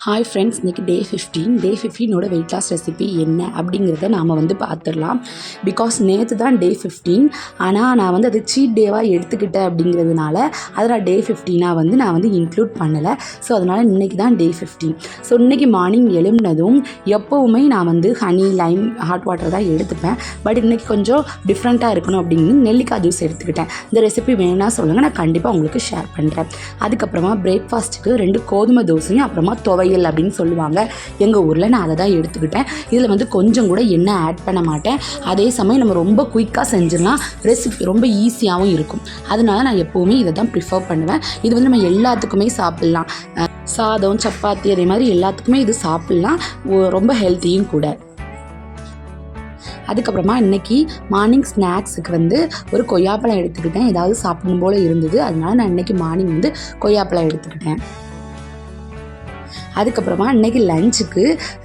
Hi friends, இன்றைக்கி டே 15 weight loss recipe என்ன அப்படிங்கிறத நாம் பார்த்துடலாம். பிகாஸ் நேற்று தான் டே 15, ஆனால் நான் அது சீட் டேவாக எடுத்துக்கிட்டேன் அப்படிங்கிறதுனால அதை நான் டே 15 நான் இன்க்ளூட் பண்ணலை. ஸோ அதனால் இன்றைக்கி தான் டே 15. ஸோ இன்றைக்கி மார்னிங் எழும்பினதும் எப்போவுமே நான் ஹனி லைம் ஹாட் வாட்டர் தான் எடுத்துப்பேன். பட் இன்றைக்கி கொஞ்சம் டிஃப்ரெண்ட்டாக இருக்கணும் அப்படின்னு நெல்லிக்காய் ஜூஸ் எடுத்துக்கிட்டேன். இந்த ரெசிபி வேணும்னா சொல்லுங்கள், நான் கண்டிப்பாக உங்களுக்கு ஷேர் பண்ணுறேன். அதுக்கப்புறமா பிரேக்ஃபாஸ்ட்டுக்கு 2 கோதுமை தோசையும் அப்புறமா துவையல் அப்படின்னு சொல்லுவாங்க எங்கள் ஊரில். நான் அதை தான் எடுத்துக்கிட்டேன். இதில் கொஞ்சம் கூட எண்ணெய் ஆட் பண்ண மாட்டேன். அதே சமயம் நம்ம ரொம்ப குயிக்காக செஞ்சிடலாம். ரெசிபி ரொம்ப ஈஸியாகவும் இருக்கும். அதனால நான் எப்போவுமே இதை தான் ப்ரிஃபர் பண்ணுவேன். இது நம்ம எல்லாத்துக்குமே சாப்பிட்லாம். சாதம், சப்பாத்தி, அதே மாதிரி எல்லாத்துக்குமே இது சாப்பிட்லாம். ரொம்ப ஹெல்த்தியும் கூட. அதுக்கப்புறமா இன்றைக்கி மார்னிங் ஸ்நாக்ஸுக்கு ஒரு கொய்யாப்பழம் எடுத்துக்கிட்டேன். ஏதாவது சாப்பிடணும் போல் இருந்தது. அதனால நான் இன்றைக்கி மார்னிங் கொய்யாப்பழம் எடுத்துக்கிட்டேன். அதுக்கப்புறமா இன்றைக்கி லஞ்சுக்கு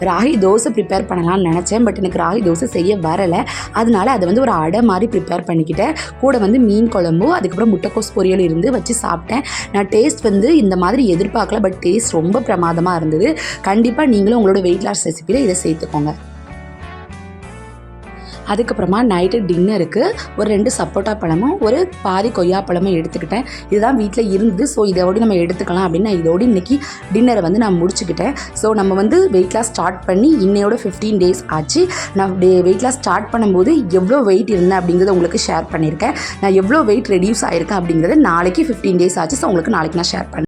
ராகி தோசை ப்ரிப்பேர் பண்ணலாம்னு நினச்சேன். பட் எனக்கு ராகி தோசை செய்ய வரலை. அதனால அதை ஒரு அடை மாதிரி ப்ரிப்பேர் பண்ணிக்கிட்டேன். கூட மீன் குழம்பும் அதுக்கப்புறம் முட்டைக்கோஸ் பொரியல் இருந்து வச்சு சாப்பிட்டேன். நான் டேஸ்ட் இந்த மாதிரி எதிர்பார்க்கல. பட் டேஸ்ட் ரொம்ப பிரமாதமாக இருந்தது. கண்டிப்பாக நீங்களும் உங்களோட வெயிட் லாஸ் ரெசிபியில் இதை சேர்த்துக்கோங்க. அதுக்கப்புறமா நைட்டு டின்னருக்கு ஒரு 2 சப்போட்டா பழமும் ஒரு பாதி கொய்யாப்பழமும் எடுத்துக்கிட்டேன். இதுதான் வீட்டில் இருந்தது. ஸோ இதோடு நம்ம எடுத்துக்கலாம் அப்படின்னு நான் இதோடு இன்றைக்கி டின்னரை நான் முடிச்சுக்கிட்டேன். ஸோ நம்ம வெயிட் லாஸ் ஸ்டார்ட் பண்ணி இன்னையோட 15 days ஆச்சு. நான் வெயிட் லாஸ் ஸ்டார்ட் பண்ணும்போது எவ்வளோ வெயிட் இருந்தேன் அப்படிங்கிறத உங்களுக்கு ஷேர் பண்ணியிருக்கேன். நான் எவ்வளோ வெயிட் ரெடியூஸ் ஆகிருக்கேன் அப்படிங்கிறத நாளைக்கு 15 days ஆச்சு. ஸோ உங்களுக்கு நாளைக்கு நான் ஷேர் பண்ணேன்.